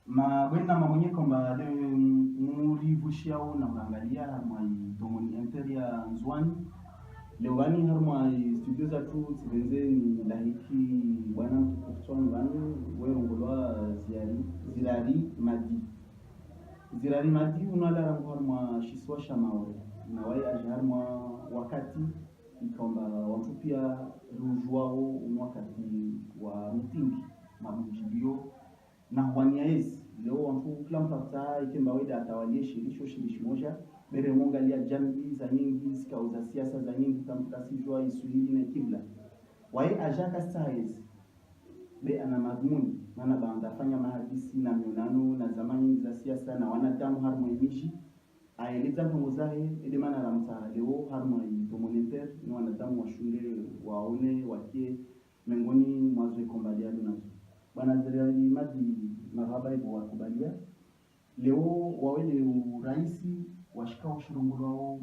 mabwena mabonye kwamba murivushia na unaangalia harmai domoni interia nzwani lewani harmai studio za tu tsibenze ni lahiki bwana mtukufu ngani werongolwa zirari madi unala rango harma shiswa shamawe na wai ajarma wakati ikomba watu pia rujwao wakati wa mitingi mabujibio na waniaezi leo wamfu kila mpata ikemba weda atawalie shirishi moja bere mongalia jambi za nyingi sikauza siasa za nyingi tamkasijwa isuhili na kibla wae ajaka sahizi be ana madhumuni maana baandafanya mahadisi na mionano na zamani za siasa na wanadamu harmoimishi aeleza ntongo zahe ede maana ramta leo harmoi tomonenter ni wanadamu wa shule waone wakie mengoni mwazo ikombalia nazo bwana zerali madi marhaba ibo wakubalia leo wawele uraisi washika ushirungulo wao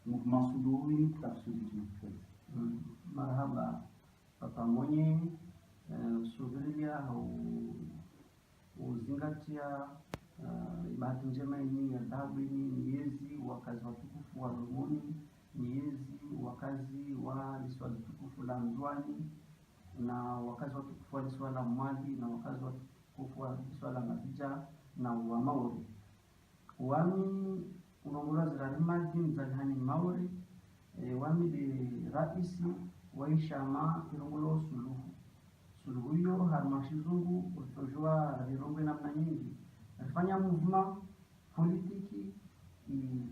movement suluhu ni tafsiri marhaba papa mwenye subiria au uzingatia bahati njema hii ya dhahabu ni miezi wakazi watukufu wa Romoni, miezi wakazi wa liswa tukufu la Nzwani na wakazi watukufu wa liswa la Mwali na wakazi watukufu wa liswa la Mabija na wa Maori. Wami unaongoza zirarimadi mzalihani Maori wami de raisi waishama kirongolo suluhu hiyo harmashizungu utojua rirongwe namna nyingi alifanya movement politiki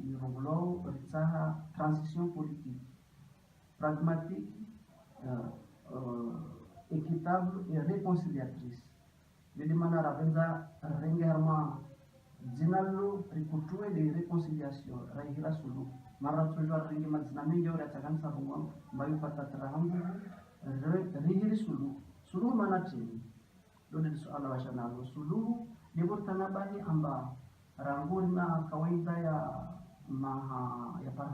irongolo ritsaha transition politique pragmatique équitable et réconciliatrice vile mana ravenza renge harma jinalo rikutue de réconciliation rahira suluhu mara tujua ringi mazina mengi au ratakansa rungo mbayo patatara hambu rigiri suluhu mana chini dole suala wa shanalo suluhu ndipo tanabani amba ranguri na kawaida ya maha ya par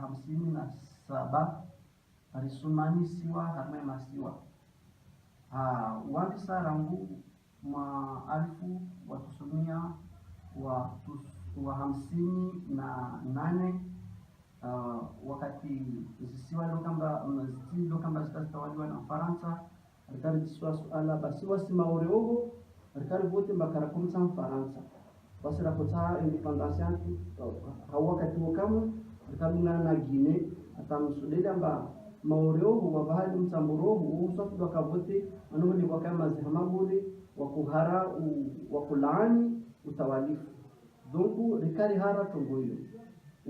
57 arisumani siwa harma masiwa wandisa rangu maalifu watusumia wa 58 wakati zisiwa ndo kamba zitawaliwa na Faransa rikari jiswa suala basi wasi maoreogo rikari vote mbakara kumsa Faransa basi rakota independence yangu wakati wakamu rikari na Guinea atamsudeli amba maoreogo wabahali msamburogo usofu wakavote anomuli wakama zihamabuli wakuhara wakulaani utawalifu donc rikari hara tongoyo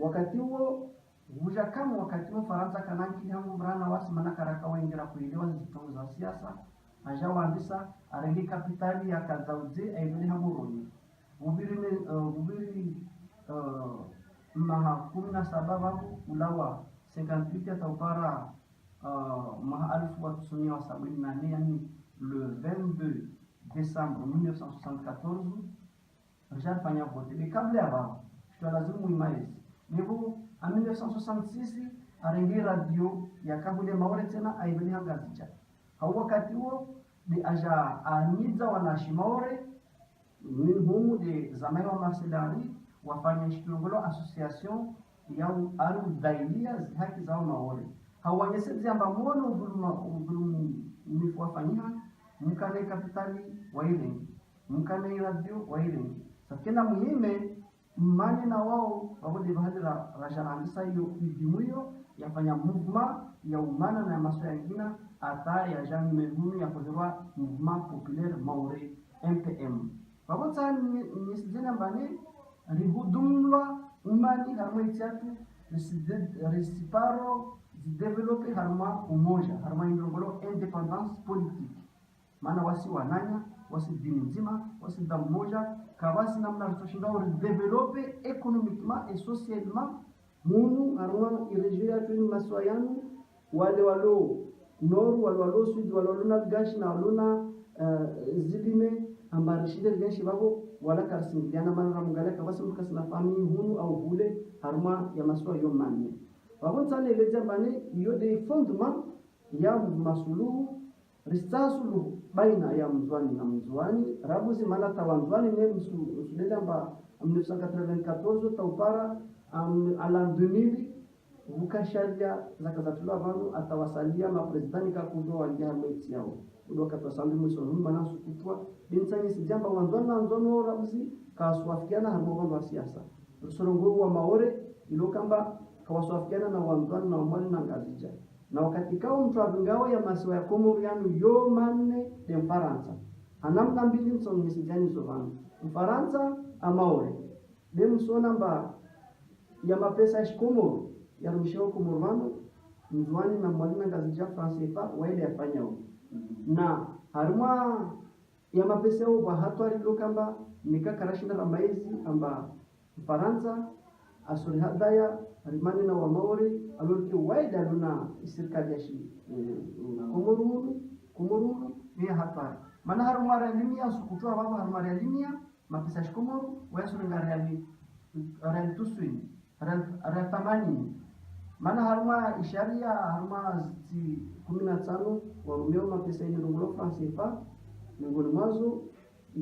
wakati huo huja kama wakati wa Faransa kanaki hangu brana wasi mana karaka wengira kuelewa zitongo za siasa aja waandisa arengi kapitali ya kazauze aibili hamuroni ubiri maha 17 ulawa 58 ataupara maha alifu wa tusumia wa 74 yani le 22 décembre 1974 Richard fanya vote de kabla ya bao tutalazimu imaizi nibu en 1966 arengi radio ya kabule maore tena aibeli hangazicha hau wakati huo de aja aniza wanashimaore minhumu de zamani wa maselari wafanya shikilongolo association ya aru dailia haki zao maore hau wanyesezi amba mwono ubulumu mifuafanyika mkane kapitali wa ilengi mkane radio wa ilengi sakena muhime mani na wao wabodi bahadira rajarandisa hiyo idimuyo yafanya movement ya umana na maso ya ngina ata ya jami mehunu ya kuzirwa mouvement populaire maori MPM wabota nisijena mbani rihudumwa umani harma itiatu risiparo zidevelope harma umoja harma indongolo independance politique maana wasi wananya wasi dini nzima wasi damu moja kabasi namna ritoshinda uri develope économiquement et socialement munu harma irejea tuni maswayanu wale walo noru wale walo sud wale walo navgashi na walona zilime ambarishide genshi babo wala karsimbiana mana ramugala kabasi mukasi na famille hunu au hule harma ya maswa yo manne wabon tsane leze mbane yo de fondement ya masuluhu ristasu baina ya mzwani na mzwani rabuzi mala tawanzwani ne msudele amba 1994 taupara ala 2000 ukasharia zakazatula vanu atawasalia mapresidenti kakudo walia mwezi yao udo katwasambi mwisonu mana sukutwa binsani sijamba wanzwana nzono rabuzi kaswafikiana harmogondo wa siasa rusorongo wa maore ilo kamba kawaswafikiana na wanzwana na umwani na ngazija na wakati kao mtu avingao ya masiwa ya Komoriano yo manne de Mfaransa anamna mbili nsoni misijani sovanu Mfaransa amaore de msona mba ya mapesa ya Komoro ya rumshao Komorano mzwani na mwalina ngazija fransefa waile yafanya huko na haruma ya mapesa yao kwa hatwari lokamba nikakarashinda la maizi amba Mfaransa asuri hadaya harimani na wamaori alorike waida aluna serikali ya shi Komoro ni hatari mana haruma realimia sukutua baba haruma realimia mapesa shi Komoro wayasunga reali tuswini reali tamani mana haruma isharia haruma 15 warumeo mapesa ini rungulo fransefa miongoni mwazo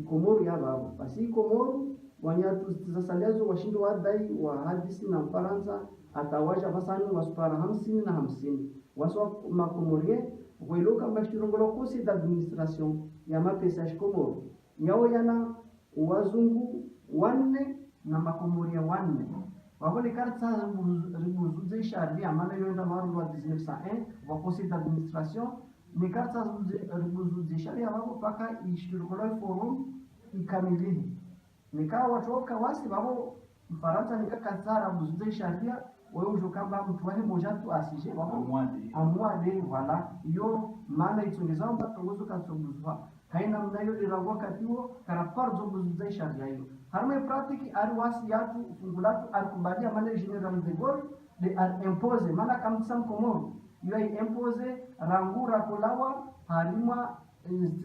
Komoro ya baba basi Komoro wanyatu zisasaliazo washindo wadai wa hadisi na Mfaransa atawaja basani waspara 50 na 50 waswa makomorie wailoka mbashirongolo kosi d'administration ya mapesa ya Komoro yao yana wazungu wanne na makomoria wanne wabole karta ribuzuze sharia maana yoenda maru wa 1901 wa kosi d'administration ni karta ribuzuze sharia wao paka ishirongolo forum ikamilihi nikawa watoka wasi babo Mfaransa nikakazara buzuze sharia wewe ujokamba mtu wahe moja tu asije babo amwade wala yo maana itongeza mba tongozo katsonguzwa kaina mnayo lirangwa katiwo karaparzo buzuze sharia hiyo harme praktiki ari wasi yatu fungulatu arikubalia maana general de Gaulle de impose maana kamsam Komoro yo impose rangura kolawa harima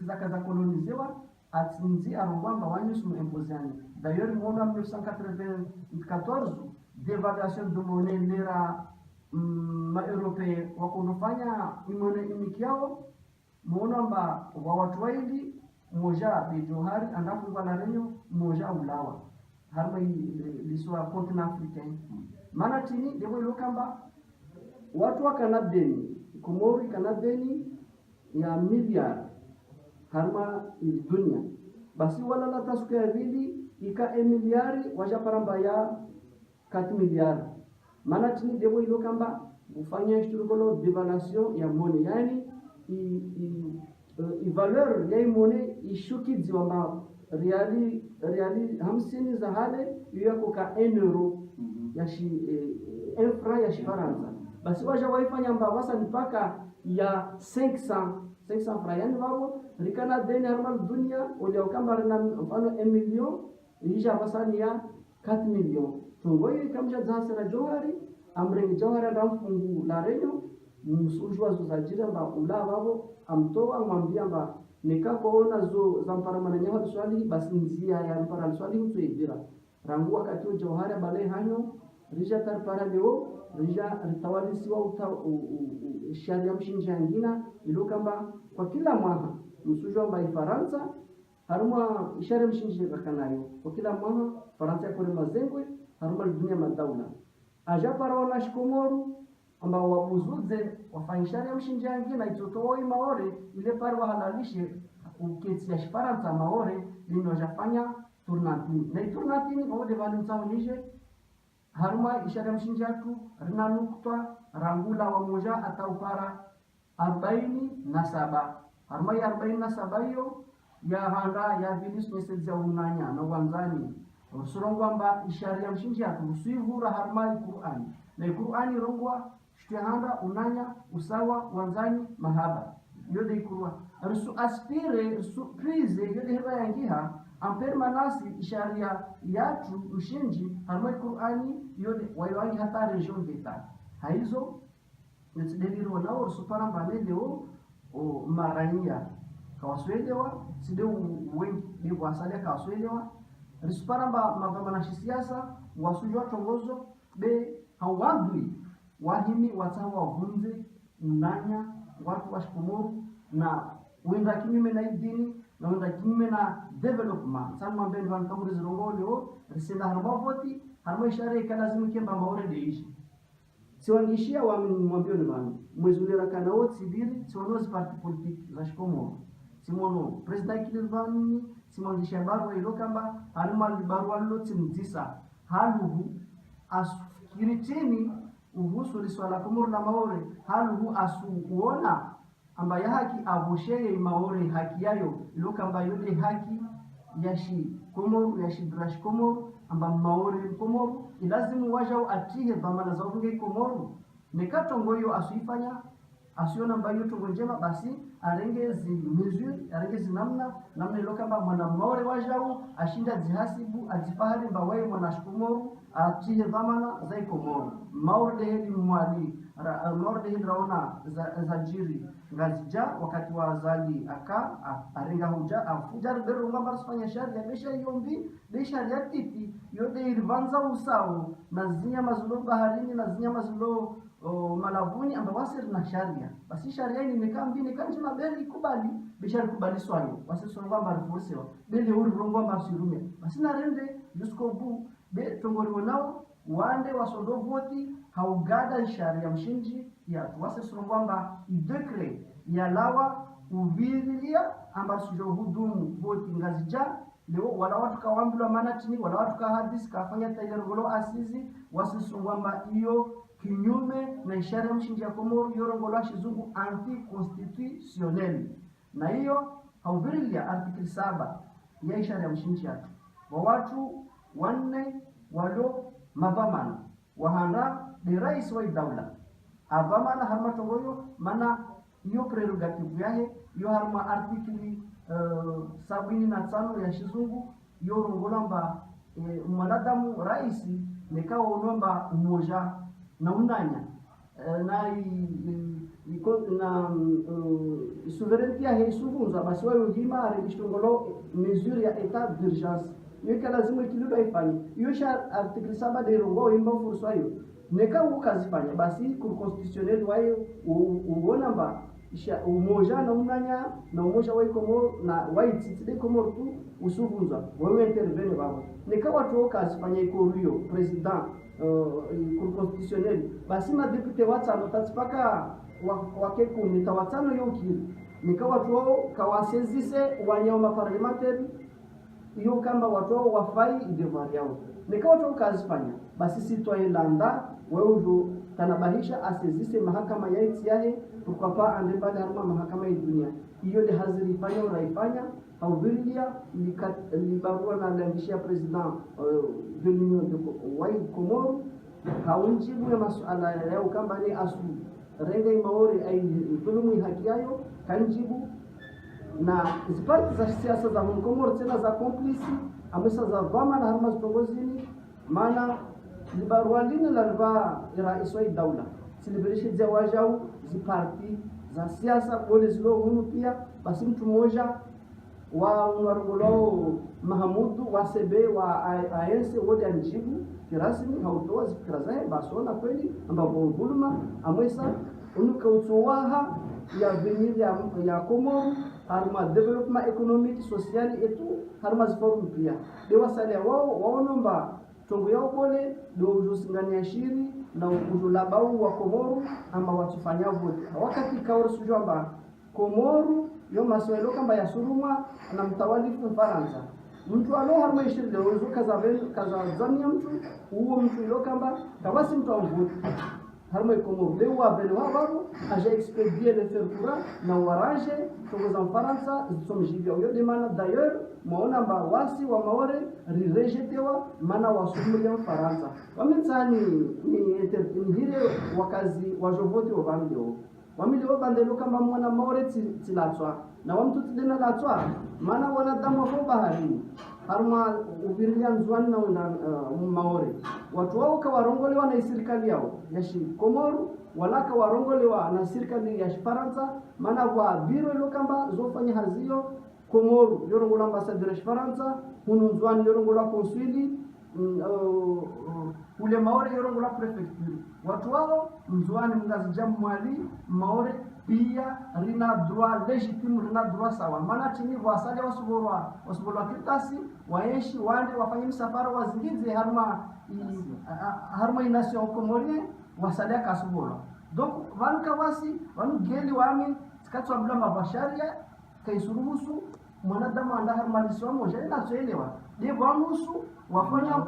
zakaza kolonizewa atsinzi arongwamba wanyusu impozani d'ailleurs mon en 1994 dévaluation de monnaie lira ma européen wakonofanya imone imikiao muonamba wa watu waidi moja be Johari andafungwa na renyo moja ulawa harma liswa continent africain maana tini devo lokamba watu wa Kanadeni Komoro Kanadeni ya miliard harma dunia basi wala la tasuka ya vili ika miliari wajaparamba ya 4 miliari maana tini devo ilo kamba ufanya shturugolo devaluation ya money yani i valeur ya money ishuki ziwamba reali 50 za hale yako ka 1 euro ya shi enfra ya Faransa basi waja waifanya mbawasa mpaka ya 500 francs wao rikana deni harmal dunia ole okamba na mfano 1 million isha basani ya 4 million tungoi kamja zasera Johari amrengi Johari ndamfungu la renyo msujwa zozajira mba ula wao amtoa mwambia mba nikakoona zo zampara mananya swali basi nzia ya mpara swali mtuibira rangu wakati Johari bale hanyo rija tarpara leo rija ritawalisiwa sharia mshinja ngina ilo kamba kwa kila mwaka msujwa mba Faransa haruma sharia mshinja rakanayo kwa kila mwaka Faransa yakore mazengwe haruma dunia madaula aja para wana Komoro amba wabuzuze wafanya sharia mshinja ngina itotoi maore ile para wahalalishe uketi ya Faransa maore lino jafanya turnatini na turnatini kwa de valenza nije haruma ishara mshinjatu rina nukta rangula wa moja ataupara 47 haruma ya 47 hiyo ya handa ya vilis message ya unanya na wanzani usurongwamba ishara ya mshinjatu usuivura haruma Qur'an na Qur'ani rongwa shtihanda unanya usawa wanzani mahaba yode Qur'an rusu aspire surprise yode heba yangiha en permanence isharia yatu ushinji harma Qur'ani yode waiwangi hata region d'etat haizo nitsideliro na urusupara mbaneleo o marania kawaswelewa sideu wengi ni wasalia kawaswelewa risupara mabamana siasa wasujwa tongozo be hawadui wahimi watawa hunze unanya watu wa Komoro na uenda kinyume na dini na uenda kinyume na development sana mambeni van kamuri zirongoleo risenda harma voti harma ishare lazima kemba maore deishi siwangishia wa mwambio ni bani mwezulera kana wote sibiri siwanozi parti politique za shikomo simono president kilivani simwangisha barua ilo kamba harma barua loti mtisa haluhu afikiri chini uhusu liswala kumuru na maore haluhu asukuona amba ya haki avusheye maore haki yayo ilo kamba yote haki yashi komoru yashi drash komoru amba maore komoru ilazimu wajao atihe dhamana za unge komoru nekatongo hiyo asuifanya asiona mbayo tongo njema basi arenge mesure arenge namna ilo kamba mwana maore wajao ashinda zihasibu azifahari mbawaye mwana shikomoru atihe dhamana za komoru maore hedi mwali maore hedi raona za jiri ngazija wakati wa zali aka arenga huja afujar beru ngamba sifanya sharia besha yombi besha ya titi yote ilivanza usao na zinya mazulo baharini na zinya mazulo malavuni amba wasir na sharia basi sharia ni nikambi nikanji na beli kubali besha kubali swayo wasi songa mba forcewa beli uri rongo mba sirume basi na rende jusko bu be tongori wanao wande wasondo voti haugada sharia mshinji ya wasi songa idekre ya lawa uvirilia amba sujo hudumu voti ngazija leo wala watu kawambulwa manatini wala watu kahadisi kafanya tajarugolo asizi wasisungwamba iyo kinyume na ishara mshinji ya Komoro yorongolo shizungu anti-constitutionnel na hiyo hauvirilia article 7 ya ishara ya mshinji yatu wa watu wanne walo mavamana wahanda ni rais wa daula avamana harma tongoyo mana iyo prerogative yahe iyo harma artikli 75 ya shizungu iyo rongolamba mwanadamu raisi nekao unomba umoja na unanya na souverainty yahe isuvunza basi wayo hima aribishongolo mesure ya etat d'urgence iyo lazima ikilido ifanye iyo sha artikli 7 de rongo imba fursa hiyo neka ukazifanya basi ku constitutionnel wayo uona mba isha umoja na unanya na umoja wa Komoro na waititide Komoro tu usuvunza wewe intervene babo neka watu ukazifanya iko rio president ku constitutionnel basi ma deputy watano tatipaka wake kumi tawatano yoki neka watu kawasezise wanyama parliamentary iyo kamba watu wafai devoir yao neka watu ukazifanya basi sitoelanda wewe ujo tanabahisha asezise mahakama ya itiahe tukapa andebale harma mahakama ya dunia iyo de haziri fanya uraifanya au vilia libarua na landishia president de l'Union de Komoro haunjibu ya masuala yao kamba ni asu renga imaori ai dhulumu haki yayo kanjibu na zipati za siasa za Komoro tena za complice amesa za vama na harma zitongozini maana libarua lini lalva rais wa daula silibirishe zawajau ziparti za siasa bole zilo hunu pia basi mtu mmoja wa unarugolo Mahamudu wa sebe wa ANC wote anjibu kirasmi hautoa zikira zae basona kweli ambapo dhuluma amwesa unuka utowaha ya venir ya Komoro harma development economic social etu harma ziforum pia de wasale wao waonomba tongo yao bole do ujusingania shiri na ujulabau wa Komoro ama watufanya vote wakati kaoro sujamba Komoro yo maswelo kamba ya suruma na mtawalifu Faransa mtu alo harma ishiri leo uzo kaza zamia mtu uo mtu ilo kamba kawasi mtu amvote harma Komoro leo wabele wababu aja expedier le fertura na waraje tongo za Faransa zisomjibia yo demana d'ailleurs maona mba wasi wa maore rirejetewa mana wasumulia Faransa wametsani ni hile wakazi wajovoti wabandeo wamilio bandelo kamba mwana maore tilatswa na wamtu tidena latswa mana wanadamu wa baharini harma ubirilia nzwani na maore watu wao kawarongolewa na serikali yao ya Komoro walaka warongolewa na serikali ya Faransa mana kwa biro ilo kamba zofanya hazio Komoro yorongola ambassadeur ya Faransa hunu nzwani yorongola konsuli ule maore yorongo la prefecture watu wao mzwani mngazija mwali maore pia rina droit legitime rina droit sawa maana chini wasali wasuborwa kitasi waeshi wande wafanye msafara wazingize harma inasio komorie wasalia kasuborwa donc vanka wasi vanu geli wami sikatwa bila mabasharia kaisuruhusu mwanadamu anda harmaliswa moja inachoelewa de vanusu wafanya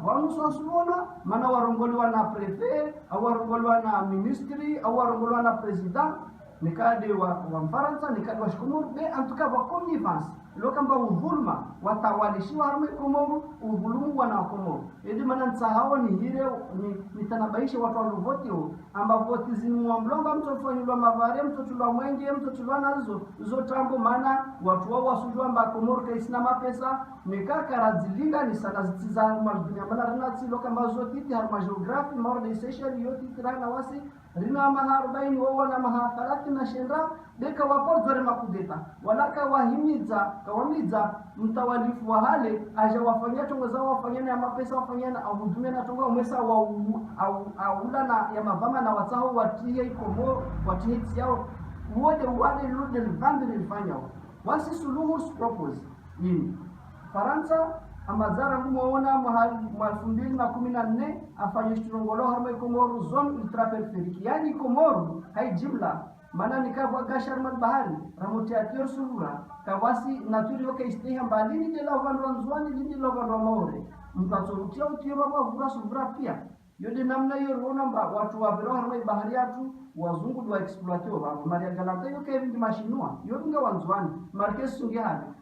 vanusu wasuona maana warongoliwa na prefet au warongoliwa na ministry au warongoliwa na president nikade wa Mfaransa nikade wa Shikomoro be antuka wa connivance lokamba uvulma watawalishiwa harme Komoro uvulumu wana Komoro edi maana nsahao ni hire ni tanabaisha watu waluvotio amba voti zinwa mlomba mtofanywa mavari mtotulwa mwenge mtotulwa nazo zotambo maana watu wao wasujwa mba Komoro kaisina mapesa nikakaradzilinga ni sana zitiza madunia maana rinatsi lokamba zotiti harma geography morde social yoti tirana wasi rina maha 40 wao na maha 30 na shendra deka wapozore makudeta walaka kawamiza mtawalifu wa hale aja wafanyia tongo zao wafanyana ya mapesa wafanyana au hudumia na tongo umesa au na ya mavama na watao watie ikomo watie yao wade lude vandri ilifanya wasi suluhu propose nini Faransa amazara ngumuona mwa 2014 afanye shturongolo harma Komoro zone ultraperiferique yani Komoro hai jumla maana nikavwa gasharman bahari ramoti atior surura kawasi naturi yoke isteha mbalini de la vanzwani lindi la vanmaore mkazorutia utiro wa vura suvura pia yode namna hiyo rona watu wa bero harma bahari yatu wazungu wa exploiter wa maria galante yoke vingi mashinua yonga wanzwani markes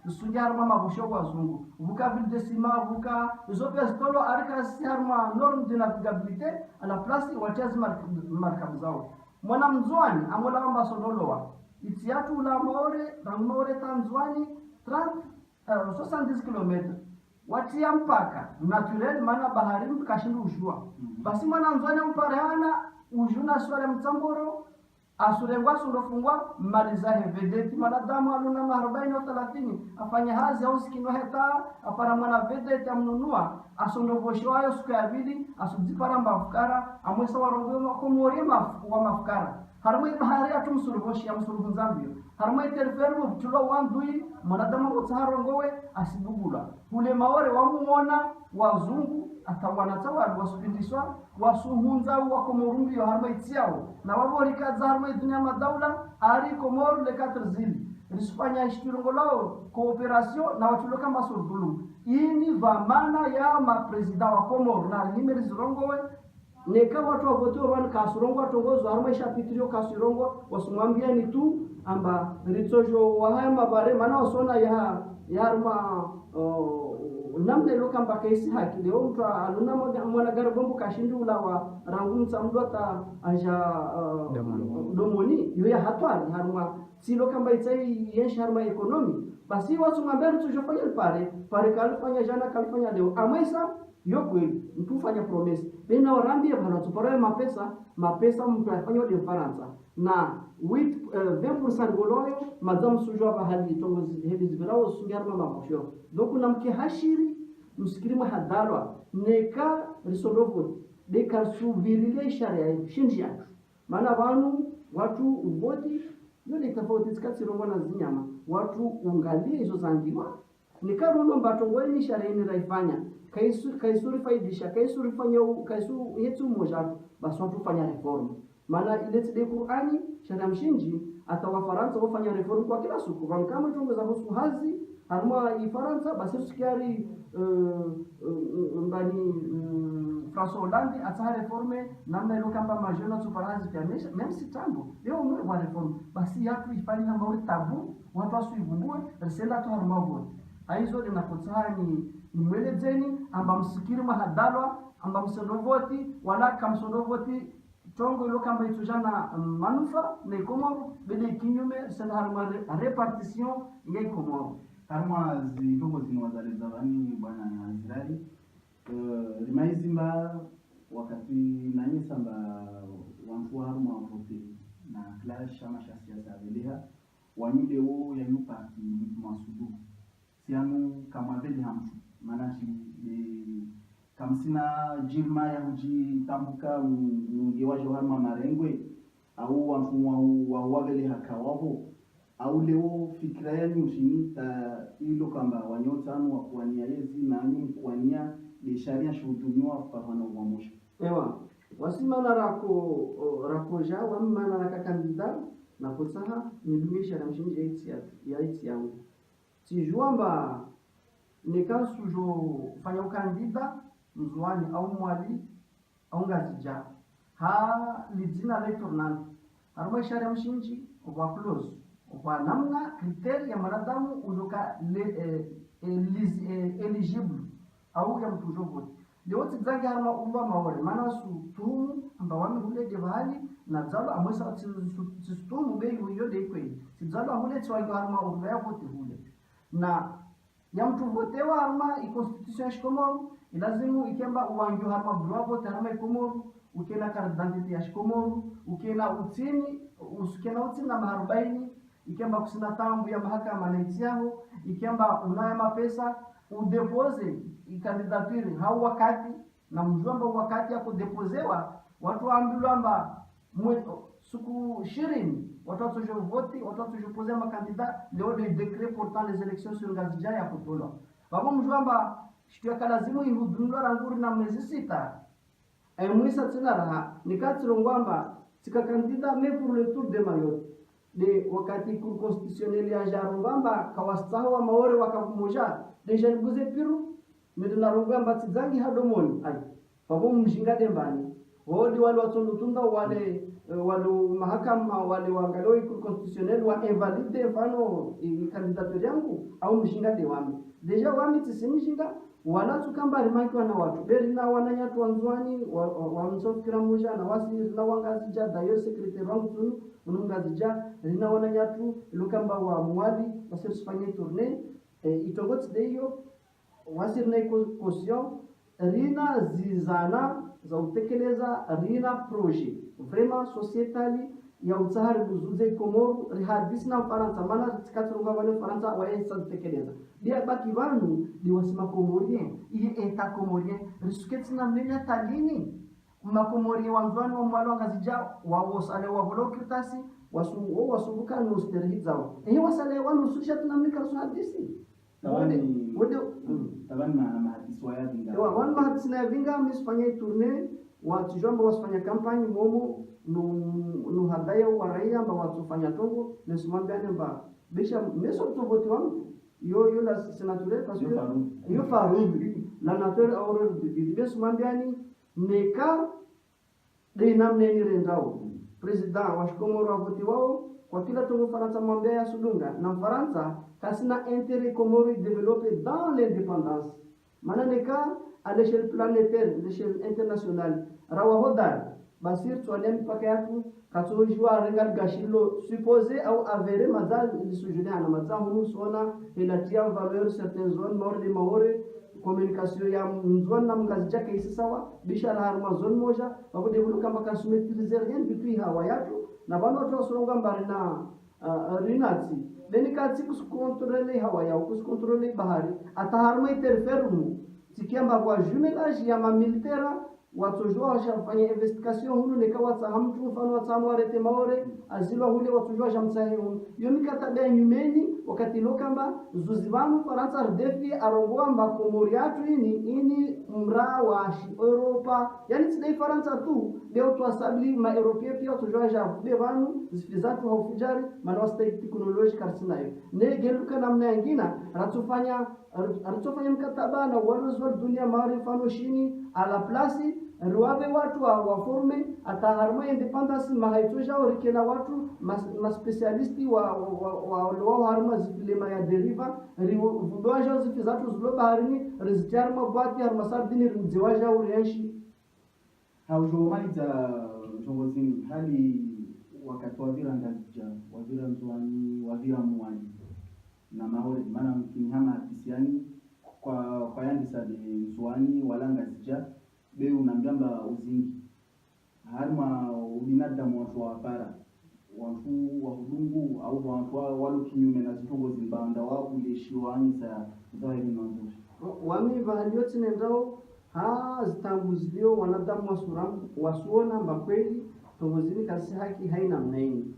sungi harma mabusho wazungu vuka ville de sima vuka zopia stolo arika si harma norme de navigabilité à la place watiaz markab zao mwana mzwani amola amba sonolowa itiatu la maore tanzwani 70 km watia mpaka naturel maana bahari mkashindu ushua basi mwana mzwani mpareana ujuna swale mtamboro asurengwa surofungwa maliza vedeti manadamu aluna 40 au 30 afanya hazi au sikino heta apara mwana vedeti amnunua asondovoshwayo siku ya bili asudipara mafukara amwesa warongo wakomori wa mafukara harmwe bahari atumsuruvoshi amsuruvu Zambia harmwe terferu butulo wandui manadamu kutsarongowe asibugula kule maore wamuona wazungu atawana tawali wasupindishwa wasuhunza wakomorumbi harmwe tsiao na waborika zarmwe dunia madaula ari Komoro le 4 zili risfanya ishtirungo lao cooperation na watu kama surdulu ini vamana ya mapresident wa Komoro na nimeri zirongowe neka watu wavotiwa wan kasurongo atongozo harma shapitrio kasurongo wasumwambia ni tu amba ritsojo wa haya mabare maana wasona ya harma namne loka mpaka isi haki leo mtu aluna mwana garabombo kashindu ula wa rangu msamdota aja domoni yoya hatwali harma si loka mba itai yenshi harma ekonomi basi watu ngamberi tujofanya pare kalifanya jana kalifanya leo amwesa yokweli mtu fanya promesse bena warambia bana tuporoe mapesa mtu afanya de Faransa na 20% goloyo madam sujwa bahali tongo hedi zibirao sungarma mabosho donc namke hashiri msikirima hadalwa neka risodovoti deka subirile sharia shinjia maana watu uboti yone tofauti zikatsirongo na zinyama watu ungalie hizo zangiwa nikaruno mbatongweni sharia ni raifanya kaisuri faidisha kaisuri fanya kaisu yetu moja basi watu fanya reform maana ile tide Qur'ani sharia mshinji atawa Faransa wafanya reform kwa kila siku kama tuongeza husu hazi harma Faransa basi sikiari mbani François Hollande ata reforme namna ile kamba majona tuparazi pia même si tambo leo mwe wa reform basi yatu ifanye kama tabu watu wasivumbue resela tu harma vote aizo linakotsani mwelezeni amba msikiri mahadalwa amba msondovoti wala kamsondovoti tongo ilo kamba itujana manufa na Komoro bede kinyume sana harma repartition ya Komoro harma zitongo zinawazaliza bani bwana Israeli rimaizimba wakati nanye samba wanfu harma vote na clash ama siasa beleha wanyude wo ya parti masudu sianu kama vile hamtu maana kamsina jilma ya hujitambuka mungewa joharma marengwe au wantu wa wagele hakawavo au leo fikra yani ushini ta ilo kamba wanyotanu wa kuania yezi na anyu kuania besharia shuhudumiwa pahana uamosha ewa wasimana rakoja wamana rakakandida na kusaha nidumisha na mshinji ya iti yangu tijuamba nikasujo fanya ukandida mzuani au mwali au ngazija ha lidzina letornante haruma ishara mshinji kwa close kwa namna kriteri ya mwanadamu ujoka eligible au ya mtu jovote leo tizangi haruma umba maore maana su tumu amba wami hule jevali na zaba amwesa tsistumu bei huyo de kweli tizaba hule tswali haruma urba ya vote hule na ya mtu vote wa haruma i constitution shikomoru ilazimu ikemba uwanju haruma bro vote haruma ikomoru ukena carte d'identité ya shikomoru ukena utini na maharubaini ikemba kusina tambu ya mahakama na itiaho ikemba unaya mapesa udepose ikandidaturi hau wakati na mjomba wakati ya kudepozewa watu waambiwa amba suku 20 watu watujovoti watu watujopose makandida leo de décret portant les élections sur ngazija ya kutola baba mjomba shikia kalazimu ihudumwa ranguri na mwezi 6 mwisa tsina raha nikatsirongwamba tika kandida mais pour le tour de Mayotte de wakati cour constitutionnel ya jarongamba kawastaho wa maore wakamoja deja nibuze piru meduna rongamba tizangi hadomoni ai pabo mjinga dembani hodi wale watondutunda wale mahakama wale waangaloi cour constitutionnel wa invalide mfano candidature yangu au mjinga de wami deja wami tisimjinga wala tukamba rimaki wana watu beri na wananyatu wanzwani wa msofira moja na wasi na wangazija dayo secretary wangu tunu unungazija rina wananyatu lukamba wa mwali wasifanye tournée itogoti deyo wasi na caution rina zizana za utekeleza rina projet vraiment societali ya utsahari buzuze komoru rihadisi na Faransa maana tikatunga wale Faransa waensa tekeleza dia baki vanu diwasima komorien ile eta komorien risketi na mlenya talini makomorien wanzwani wa mwalo wakazija wawosale wa volokritasi wasumbuka no sterihizao wasale wanu susha tunamika sunadisi tabani mahadisi wa yadinga wan mahadisi na yadinga misfanye tournée watijomba wasifanya kampani momo no hadaya wa raia amba watufanya tongo nesimwambiane mba bisha meso mtovoti wangu yo la senature parce que yo farubi la nature aurore de vie simwambiani neka de namne ni rendao president wa shikomoro avoti wao kwa kila tongo Faransa mwambia ya sudunga na Faransa kasina intérêt Komoro développer dans l'indépendance maana neka à l'échelle planétaire l'échelle internationale rawa hodar basir tualia mipaka yatu katojua rengal gashilo supposé au avéré mazal lisujune ana mazamu sona elatia valeur certaines zones mort de maore communication ya mzwana na mkazi chake isi sawa bishara haruma zone moja bako developa mpaka sumetrize rien du tout hawa yatu na bano watu wasoronga mbari na rinati denikati kusikontrole hawa yao kusikontrole bahari ataharuma interferu tikiamba kwa jumelage ya mamilitera watujua washafanya investigation hulu nikawa tsahamtu mfano watsamu arete maore azilwa hule watujua jamsahe hulu yomikata nyumeni wakati lokamba zuzivamu Faransa rdefi arongoa makomori yatu ini mra wa Europa yani tsidai Faransa tu leo tuasabili ma Europea pia watujua javude vanu zifizatu haufujari manawasta teknoloji karsinayo ne geluka namna nyingine ratufanya mkataba na walozi wa dunia maari mfano shini ala plasi ruwabe watu wa forme ataharma independence mahaitoja orikena watu ma specialisti wa harma zifilema ya deriva vudoja zifizatu zulo baharini rizitiarma bwati harma sardini rinziwaja urianshi haujomaliza mtongozini hali wakati wavira ngazija wavira mzuani wavira mwani na maore maana mkinihama kisiani kwa yandisa de mzuani wala ngazija be unambamba uzingi harma ubinadamu watu wa para watu wa hudungu au watu walo kinyume na zitongo zimbanda wao uleshiwani za zahiri mazuri wami valioti nendao zitanguzilio wanadamu wasuona mbakweli tongozini kasi haki haina mnaini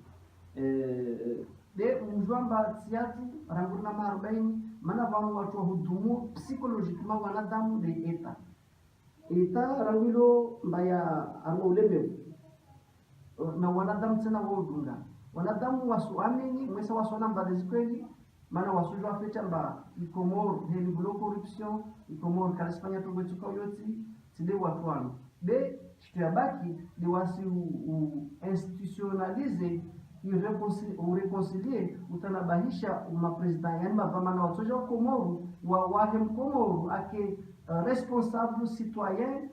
de mjwamba tiatu rangurna marubaini mana vanu watu wahudumu psychologiquement wanadamu de eta rangilo mbaya aruleme na wanadamu tena wodunga wanadamu wasuamini mwesa wasona mbadezi kweli mana wasujwa fecha mba ikomor heli bulo corruption ikomor kalispanya to wetuka yoti tide watu wanu de shtuyabaki de wasi institutionalize ureconcilier utanabahisha mapresident yani mavamana watoja Komoru wahe mkomoru ake responsable citoyen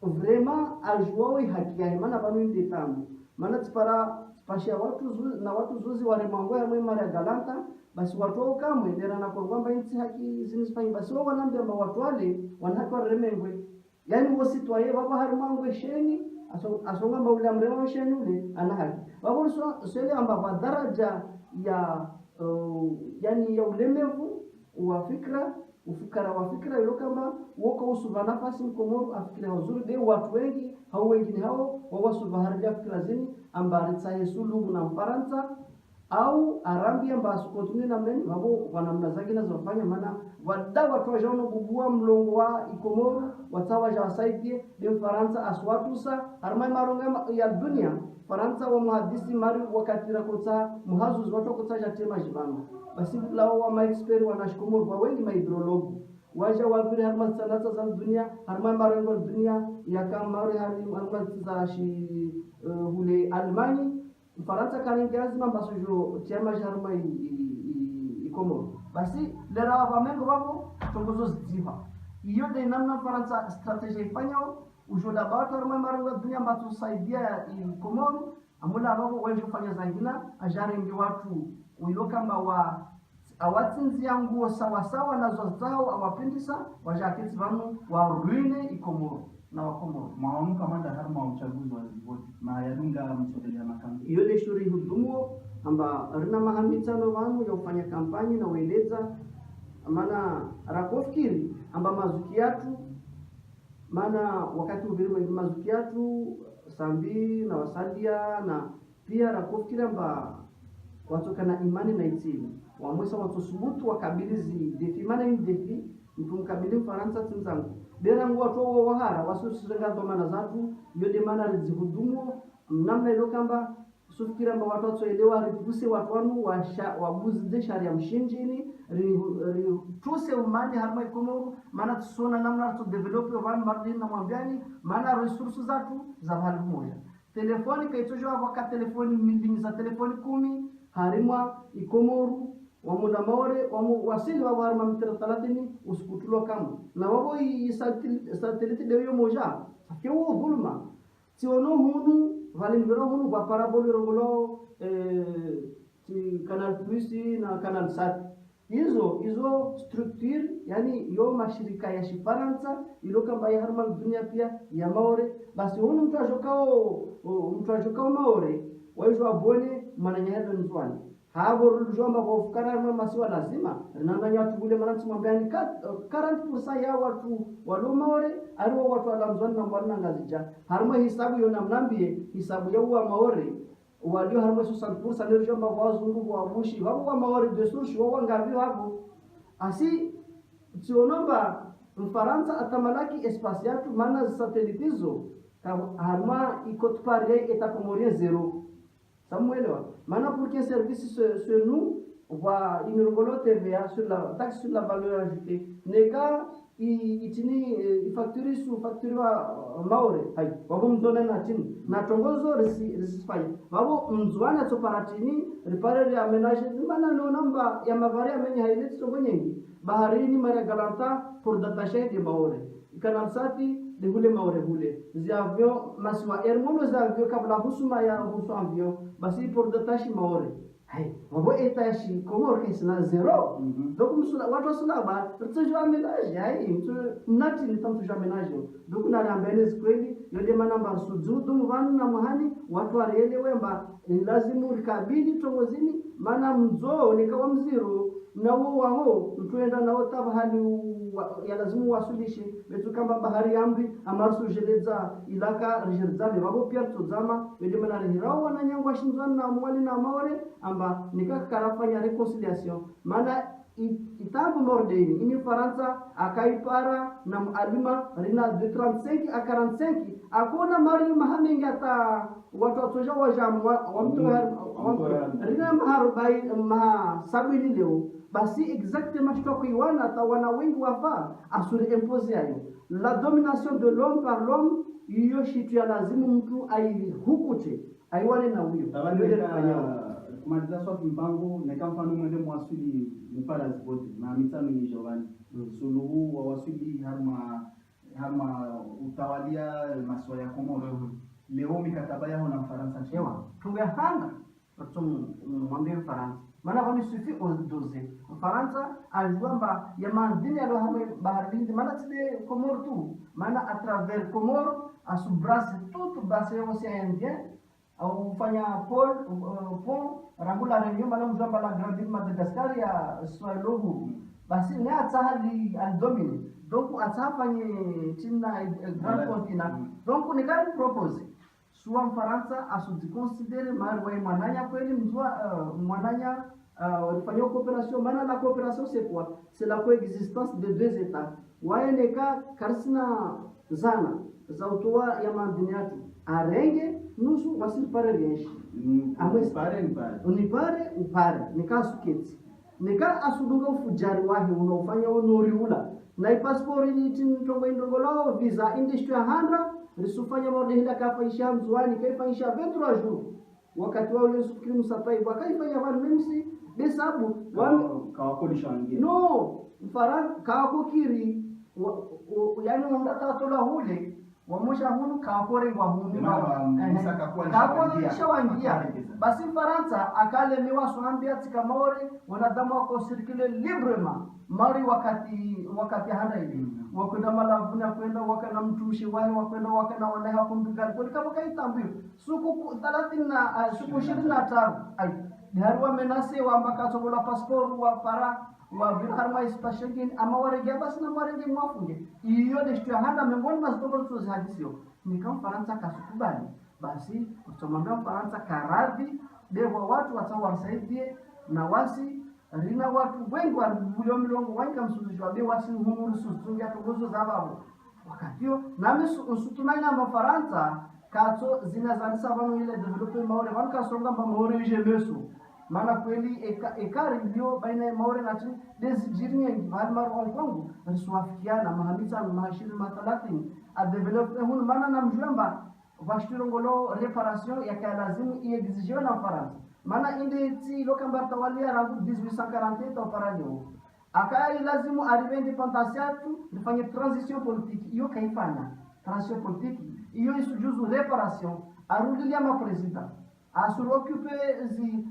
vraiment ajouer haki yake mana banu ndetamu mana tipashia watu zuzi wale mambo ya mwema galanta basi watu kamwe ndera na kwamba inti haki zinisifanyi basi wao wanaambia watu wale wanahaki waremengwe yani wo citoyen baba harumangwe sheni asonga maula mrewa sheni ule ana haki babo swele amba daraja ya yani ya ulemevu wa fikra ufukara wa fikra ilo kama woko usuva nafasi mkomoru afikira uzuri de watu wengi hao wengine hao wawasuva harja fikra zini ambari tsaye sulubu na Mfaransa au Arabia mbasu kontinu na meni babo wanamna zake na zofanya maana wada watu wajaona bubua mlongo wa ikomoru watawa jawasaidie de Mfaransa aswatusa armai maronga ya dunia Faransa wa muhadisi mari wakati rakota muhazuzi watu kota jatema jibano basi lao wa maexpert wanashikomoru kwa wengi maidrologu waja wapire harma sanata za dunia harma marongo dunia ya kama harma zarashi hule Almani Faransa kaningazi mambasojo chama jarma ikomoru basi lera wamengo wabo tongozo ziva iyo de namna Faransa strategia ifanyao ujoda bata harma marongo dunia mbatu saidia ikomoru amula babo wewe fanya zangina ajarengi watu uiloka wa awatsinzi yangu sawa sawa nazo zao awapindisa wajaketi vanu wa ruine ikomoru na wakomoru maonu kamanda harma uchaguzi wa zivoti na yadunga msogelea makambi iyo de shuri hudumu amba rina mahamitano vanu ya ufanya kampani na ueleza maana rakofikiri amba mazukiatu maana wakati ubiri mazukiatu sambi na wasadia na pia rakofikiri amba watokana imani na itini wamwesa watusubutu wakabilizi defi mana ni defi mtumkabili Mfaransa tinzangu bera ngwa to wahara wasusenga domana zatu yode mana rizihudumu namna ilo kamba sufikira mba watu watsoelewa ripuse watu wanu wabuzi sharia mshinjini tuse umani harma ikomoru mana tusona namna to develop van mardin na mwambiani mana resources zatu za hali moja telefoni kaitojo waka telefoni milingi za telefoni 10 harimwa ikomoru wamuna maore wasili wa warma mtera 30 usikutulo kama na wabo satellite deyo moja sakewo bulma tiono hunu valimvero hunu kwa paraboli rongolo ti Canal Plus na Canal Sat hizo structure yani yo mashirika ya Shifaransa iloka mbaya harma dunia pia ya maore basi hunu mtu ajokao maore waizo abone mananyahelo nzwani habo rujomba kwa ufukara mama siwa lazima nanganya watu bule manansi mwambiani 40% ya watu maore ariwo watu alamzwani na mwana ngazija harma hisabu yona mnambie hisabu ya uwa maore walio harma 60% rujomba kwa wazungu wa mushi wabo wa maore desushi wa ngavi wabo asi tionomba Mfaransa atamalaki espace yatu mana satelitizo harma ikotpare etakomorie zero Samuelewa maana pour que service se nous va inirongolo TVA sur la taxe sur la valeur ajoutée neka itini facture su facture wa maore hai wabo mzona na chini na tongozo resifanya wabo mzwana toparatini repare ya menage maana no namba ya mavari amenye haileti tongonyengi baharini mara galanta pour d'attacher de maore Canal Sati de hule maore hule zi avion maswa ermono za avion kabla husuma ya husu avion basi pour d'attacher maore hai wabo etashi komor kisna zero donc musula watu sulaba tsojo amenage hai mtu nati ni tamtu amenage donc na rambene kweli yode manamba sujudu mvanu na mahani watu arielewe mba lazimu likabidi tongozini maana mzo nikawa mziro na wao mtuenda nao taba hali ya lazimu wasulishe betu kama bahari yambi amarsu jeleza ilaka rejerzabe wabo pia tuzama wede mana rehirao wananyangwa shinzana na mwali na maore amba nikaka karafanya reconciliation maana itambu mordeni ini Faransa akaipara na alima rina de 35 a 45 akona mari mahamengi hata watu watoja wajamu wa mtu rina maharubai sabini leo basi exactement stoko iwana hata wana wengi wafa asuri impose ayo la domination de l'homme par l'homme iyo shitu ya lazimu mtu aihukute aiwane na huyo kumaliza swali mpango na kama mfano mwende mwasili mpara zibote na mitano ni Giovanni suluhu wa wasili harma utawalia maswala ya Komoro leo mikataba yao na Faransa chewa tungehanga mwambie Faransa maana kwa sufi odoze Faransa alijua ya mandini ya hame baharini maana tide Komoro tu maana à travers Komoro asubrase tout base ya océan Indien au fanya pont rangula renyo maana mjamba la Grande Madagascar ya Swahili basi ni atahali aldomine donc atafanye china grand continent donc ni kari propose soit Faransa asudi considérer mari mwananya kweli mzwa mwananya walifanya coopération maana la coopération c'est quoi c'est la coexistence de deux états waeneka karsina zana za utoa ya mandini yatu arenge nusu wasipare renshi unipare upare nikasuketi nika asudunga ufujari wahi unaofanya unoriula na ipasipori ni tintongo indongolo visa industry handra risufanya morde hila kafaisha mzuani kaifanyisha 23 jours wakati wao ile sufikiri msafai wakaifanya van memsi desabu kawakodisha wangia no mfaran kawakokiri yani undata tola hule wamusha hunu kawakore wa hunu kawakorisha basi Faransa akalemewa suambia tikamore wanadamu wako circuler librement mari wakati handa ile wakwenda malavuna kwenda wakana mtumishi wao wakwenda wakana wanae wakumpiga kwa kama kaitambio suku 30 na suku 25 ai diharwa menase wa mbakaso bola passport wa para wa biharma ispashengin ama warege basi na warege mwafunge iyo destio handa miongoni mwa sababu tuzo hadisio ni kama Faransa kasukubali basi utamwambia Faransa karadhi dewa watu watawasaidie na wasi rina watu wengi wa bulio milongo waika msuzishwa be wasi humuru susungia tugozo za babu wakatio nami usutumaina ma Faransa kato zinazanisa vanu ile develope maore vanka songa mba maore jemesu maana kweli ekari ndio baina ya maore na chini desijirinya malmar Hong Kong nsuafikiana mahamisa mahashiri matalatin a develope hun maana na mjomba vashtirongolo reparation ya kalazimu iexigio na Faransa maana inde ti lokamba tawalia rangu 1848 oparadio akai lazimu arrive independance yatu nifanye transition politique hiyo kaifanya transition politique hiyo isujuzu reparation arudilia ma president asuru occuper zi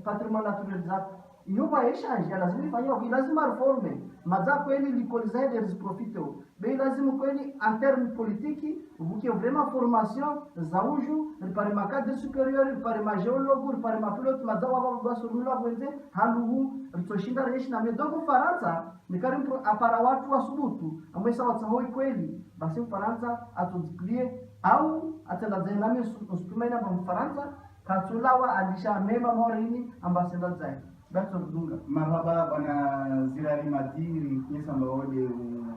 patrimoine naturel zatu hiyo ba exchange lazima ifanye lazima reforme maza kweli likoliza des profito be lazima kweli en terme politique vuki vraiment formation za uju ripare makadre superieur ripare mageologue ripare mapilote maza wa basurumila bwenze haluhu ritoshinda reshi na medongo Faransa ni karibu apara watu wa subutu amwesa watsahoi kweli basi Faransa atudiklie au atalazenami ustumaina kwa Faransa katulawa alisha mema morini ambassador zai Bato Dunga. Marhaba bwana Zirari Madiri kiesa mbawode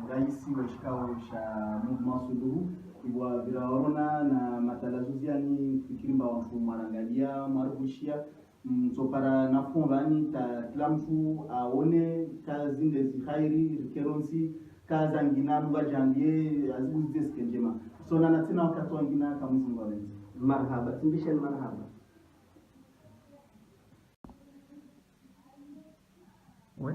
raisi wa shikao sha Mouvement Suluhu ibwa viraorona na matalazuziani fikirimba wanfu marangalia marubushia mtopara nafungani ta kila mtu aone kazi ndezi khairi rikeronsi kaza ngina lugha jambie azibuze skenjema so na tena wakati wengine kama mzungu marhaba timbisha marhaba. Oui,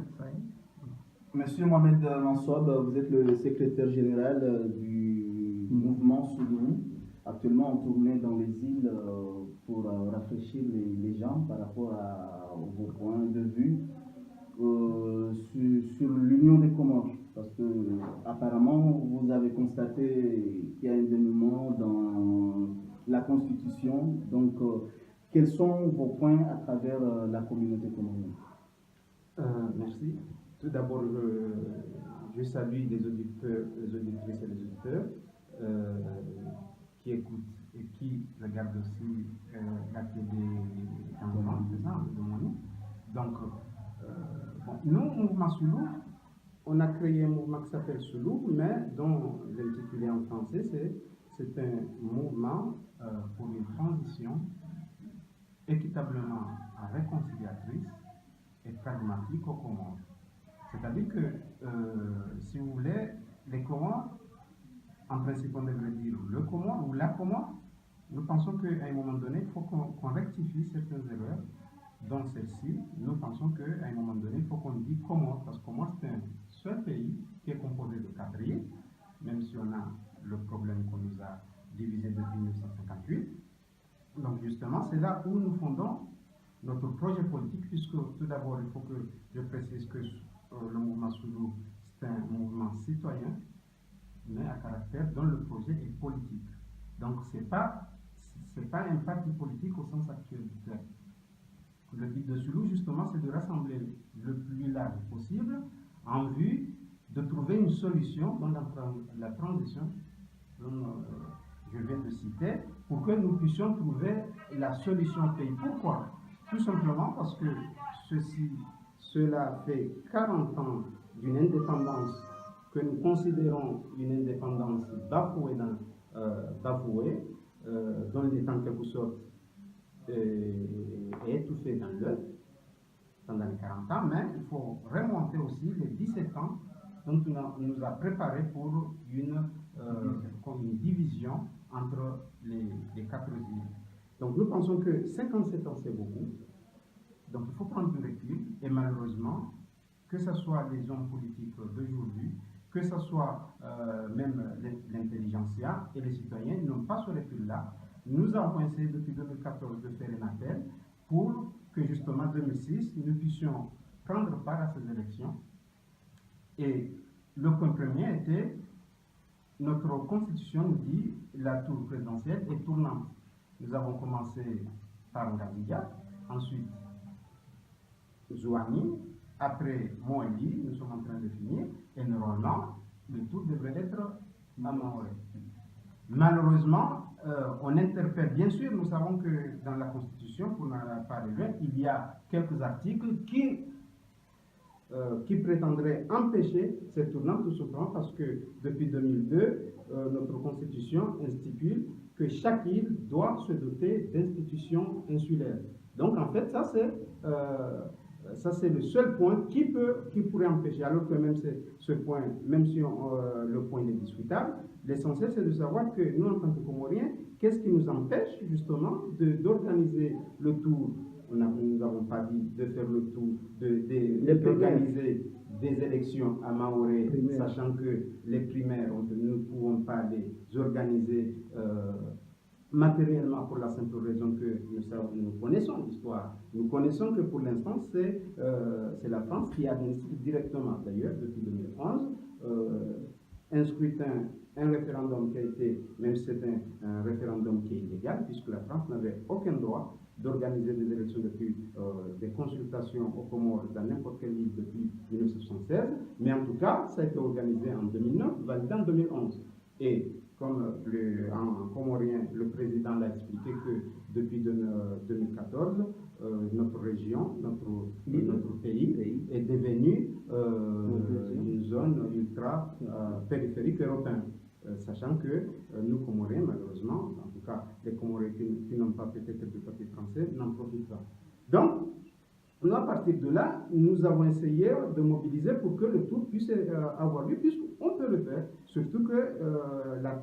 Monsieur Mohamed Mansoub, vous êtes le secrétaire général du mouvement Suluhu, actuellement en tournée dans les îles pour rafraîchir les gens par rapport à vos points de vue sur l'Union des Comores, parce que apparemment vous avez constaté qu'il y a un dénouement dans la Constitution, donc quels sont vos points à travers la communauté comorienne? Merci. Tout d'abord, je salue les auditeurs, les auditrices et les auditeurs qui écoutent et qui regardent aussi la télé de Moni. Donc, bon, nous, Mouvement Soulou, on a créé un mouvement qui s'appelle Soulou, mais dont l'intitulé en français, c'est un mouvement pour une transition équitablement réconciliatrice et pragmatique aux Comores. C'est-à-dire que, si vous voulez, les Comores, en principe, on devrait dire le Comore ou la Comore. Nous pensons qu'à un moment donné, il faut qu'on rectifie certaines erreurs, dont celle-ci. Nous pensons qu'à un moment donné, il faut qu'on dise Comore, parce que Comore, c'est un seul pays qui est composé de 4 îles, même si on a le problème qu'on nous a divisé depuis 1958. Donc justement, c'est là où nous fondons notre projet politique, puisque tout d'abord, il faut que je précise que le mouvement Soulou, c'est un mouvement citoyen, mais à caractère dont le projet est politique. Donc ce n'est pas un parti politique au sens actuel du terme. Le but de Soulou, justement, c'est de rassembler le plus large possible en vue de trouver une solution dans la transition dont je viens de citer, pour que nous puissions trouver la solution au pays. Pourquoi? Tout simplement parce que cela fait 40 ans d'une indépendance que nous considérons une indépendance bafouée, dont elle est en quelque sorte étouffée dans l'œuf pendant les 40 ans, mais il faut remonter aussi les 17 ans dont on nous a préparé pour une division entre les 4 îles. Donc nous pensons que 57 ans c'est beaucoup, donc il faut prendre du recul, et malheureusement, que ce soit les hommes politiques d'aujourd'hui, que ce soit même l'intelligentsia et les citoyens n'ont pas ce recul-là. Nous avons essayé depuis 2014 de faire un appel pour que justement en 2006, nous puissions prendre part à ces élections. Et le point premier était, notre constitution nous dit, la tour présidentielle est tournante. Nous avons commencé par Ngabia, ensuite Zouani, après Moali, nous sommes en train de finir, et normalement, le tour devrait être à Maoré. Malheureusement, on interpelle, bien sûr, nous savons que dans la Constitution, pour n'en pas loin, il y a quelques articles qui prétendraient empêcher cette tournante, tout simplement parce que depuis 2002, notre Constitution stipule que chaque île doit se doter d'institutions insulaires. Donc en fait, ça c'est le seul point qui pourrait empêcher, alors que même ce point, même si le point est discutable, l'essentiel c'est de savoir que nous, en tant que Comoriens, qu'est-ce qui nous empêche justement d'organiser le tour? Nous n'avons pas dit de faire le tour, d'organiser des élections à Maoré, sachant que les primaires, nous ne pouvons pas les organiser matériellement pour la simple raison que nous connaissons l'histoire. Nous connaissons que pour l'instant, c'est la France qui administre directement, d'ailleurs, depuis 2011, un référendum qui a été, même si c'est un référendum qui est illégal, puisque la France n'avait aucun droit d'organiser des élections depuis des consultations aux Comores dans n'importe quelle île depuis 1976, mais en tout cas, ça a été organisé en 2009, validé en 2011. Et comme en comorien, le président l'a expliqué que depuis 2014, notre région, notre pays est devenu une zone ultra périphérique européenne. Sachant que nous, Comoriens, malheureusement, en tout cas les Comoriens qui n'ont pas peut-être de papier français, n'en profitent pas. Donc, nous, à partir de là, nous avons essayé de mobiliser pour que le tour puisse avoir lieu, puisqu'on peut le faire, surtout que la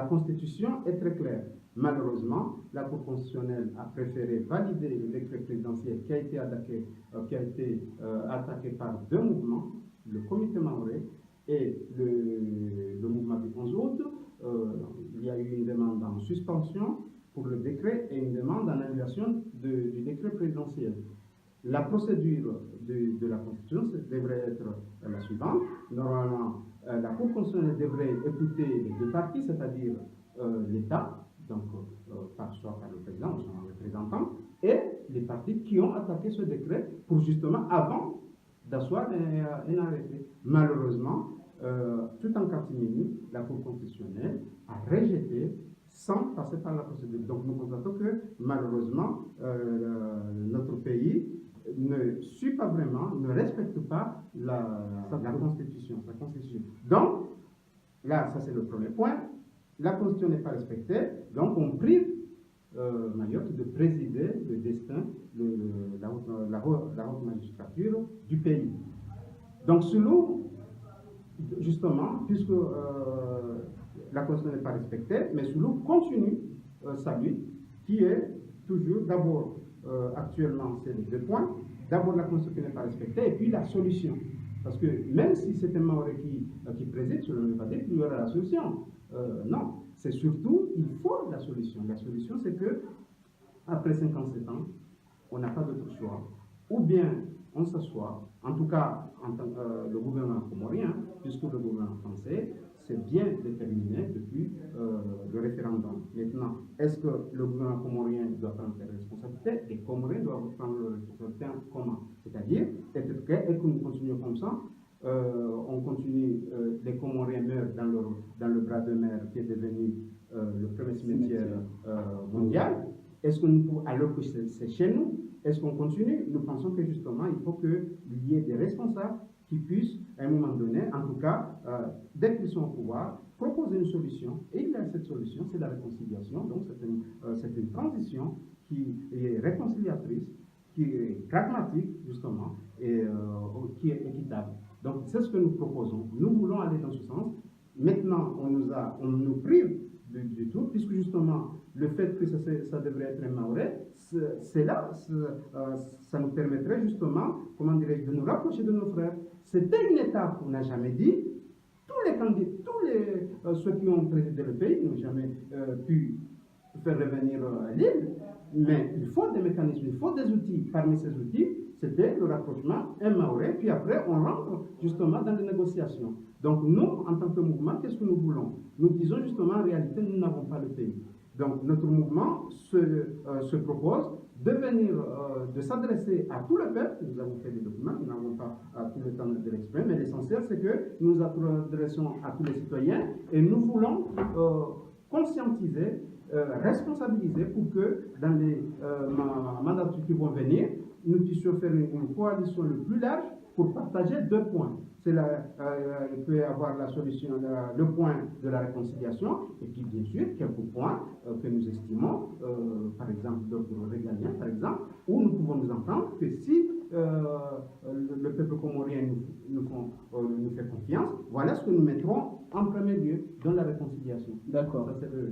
Constitution est très claire. Malheureusement, la Cour constitutionnelle a préféré valider le décret présidentiel qui a été attaqué par 2 mouvements, le Comité Maoré et le mouvement du 11 août. Il y a eu une demande en suspension pour le décret et une demande en annulation du décret présidentiel. La procédure de la Constitution devrait être la suivante. Normalement, la Cour constitutionnelle devrait écouter les 2 parties, c'est-à-dire l'État, donc soit par le président ou son représentant, et les partis qui ont attaqué ce décret pour justement, avant d'asseoir un arrêté. Malheureusement, tout en catimini, la Cour constitutionnelle a rejeté sans passer par la procédure. Donc nous constatons que malheureusement, notre pays ne suit pas vraiment, ne respecte pas la Constitution, sa Constitution. Donc, là, ça c'est le premier point. La Constitution n'est pas respectée, donc on prive Mayotte de présider le destin de la haute magistrature du pays. Donc, Soulou, justement, puisque la Constitution n'est pas respectée, mais Soulou continue sa lutte, qui est toujours, d'abord, actuellement, c'est les deux points. D'abord, la Constitution n'est pas respectée, et puis la solution. Parce que même si c'est un Maoré qui préside, cela ne veut pas dire qu'il y aura la solution. Non, c'est surtout, il faut la solution. La solution, c'est que après 57 ans, on n'a pas d'autre choix. Ou bien on s'assoit, en tout cas le gouvernement comorien, puisque le gouvernement français s'est bien déterminé depuis le référendum. Maintenant, est-ce que le gouvernement comorien doit prendre ses responsabilités? Les Comoriens doivent prendre leurs responsabilités comment? C'est-à-dire, peut-être que nous continuons comme ça, on continue, les Comoriens meurent dans le bras de mer qui est devenu le premier cimetière mondial. Est-ce que nous pouvons, alors que c'est chez nous, est-ce qu'on continue? Nous pensons que justement, il faut qu'il y ait des responsables qui puissent, à un moment donné, en tout cas, dès qu'ils sont au pouvoir, proposer une solution. Et il y a cette solution, c'est la réconciliation. Donc c'est une transition qui est réconciliatrice, qui est pragmatique, justement, et qui est équitable. Donc c'est ce que nous proposons. Nous voulons aller dans ce sens. Maintenant, on nous prive du tout, puisque justement, le fait que ça devrait être un Maoré, c'est là, ça nous permettrait justement, comment dirais-je, de nous rapprocher de nos frères. C'était une étape qu'on n'a jamais dit. Tous les candidats, ceux qui ont présidé le pays n'ont jamais pu faire revenir l'île, mais il faut des mécanismes, il faut des outils. Parmi ces outils, c'était le rapprochement, un Maoré, puis après on rentre justement dans les négociations. Donc nous, en tant que mouvement, qu'est-ce que nous voulons? Nous disons justement, en réalité, nous n'avons pas le pays. Donc notre mouvement se propose de s'adresser à tout le peuple. Nous avons fait des documents, nous n'avons pas tout le temps de l'exprimer, mais l'essentiel c'est que nous nous adressons à tous les citoyens et nous voulons conscientiser, responsabiliser pour que dans les mandatures qui vont venir, nous puissions faire une coalition le plus large pour partager deux points. Il peut y avoir la solution, le point de la réconciliation, et puis bien sûr quelques points que nous estimons, par exemple d'ordre régalien, par exemple, où nous pouvons nous entendre que si le peuple comorien nous fait confiance, voilà ce que nous mettrons en premier lieu dans la réconciliation. D'accord.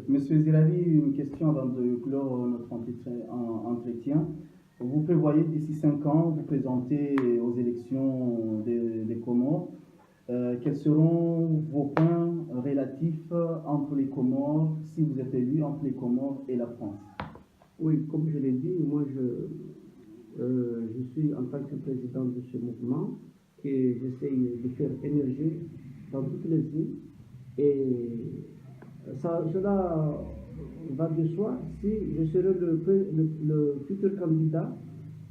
Monsieur Zirari, une question avant de clore notre entretien. Vous prévoyez d'ici 5 ans vous présenter aux élections des Comores. Quels seront vos points relatifs entre les Comores, si vous êtes élu, entre les Comores et la France? Oui, comme je l'ai dit, moi je suis en tant que président de ce mouvement que j'essaye de faire émerger dans toutes les îles. Et cela va de soi si je serai le futur candidat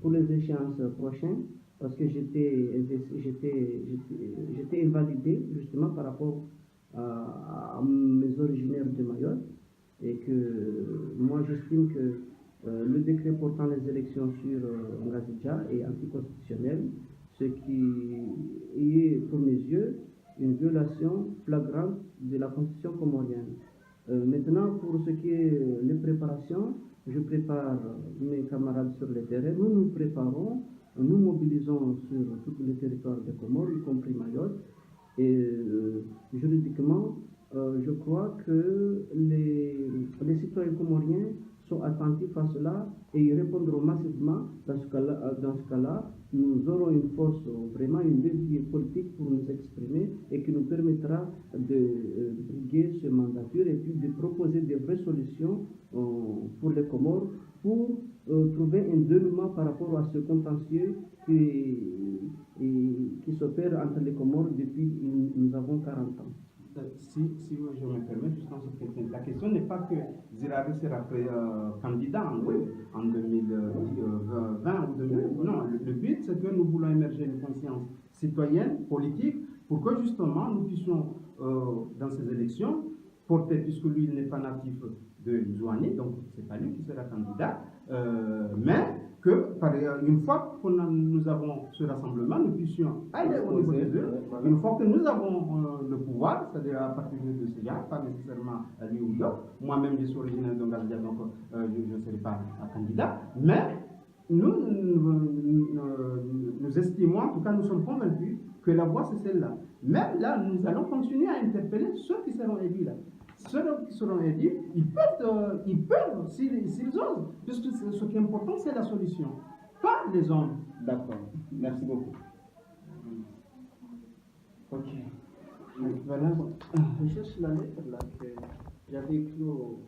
pour les échéances prochaines, parce que j'étais invalidé justement par rapport à mes originaires de Mayotte, et que moi j'estime que le décret portant les élections sur Ngazidja est anticonstitutionnel, ce qui est pour mes yeux une violation flagrante de la constitution comorienne. Maintenant, pour ce qui est les préparations, je prépare mes camarades sur le terrain. Nous nous préparons, nous mobilisons sur tous les territoires des Comores, y compris Mayotte. Et juridiquement, je crois que les citoyens comoriens sont attentifs à cela et ils répondront massivement. Dans ce cas-là, nous aurons une force, vraiment une levier politique pour nous exprimer et qui nous permettra de briguer ce mandature et puis de proposer des vraies solutions pour les Comores pour trouver un dénouement par rapport à ce contentieux qui s'opère entre les Comores depuis nous avons 40 ans. si je me permets justement cette question, la question n'est pas que Zirari sera candidat en 2020 ou 2020. Non, le but c'est que nous voulons émerger une conscience citoyenne, politique, pour que justement nous puissions, dans ces élections, porter, puisque lui il n'est pas natif de Zouani, donc c'est pas lui qui sera candidat, mais que une fois que nous avons ce rassemblement, nous puissions aller au niveau des urnes. Une fois que nous avons le pouvoir, c'est-à-dire à partir de ce gars, pas nécessairement à lui ou d'autres. Moi-même, je suis originaire de Gambia, donc je ne serai pas un candidat. Mais nous estimons, en tout cas, nous sommes convaincus que la voie, c'est celle-là. Même là, nous allons continuer à interpeller ceux qui seront élus là. Ceux qui seront élus, ils peuvent s'ils osent, puisque ce qui est important, c'est la solution, pas les hommes. D'accord, merci beaucoup. Ok. Voilà. Je cherche la lettre là que j'avais écrite au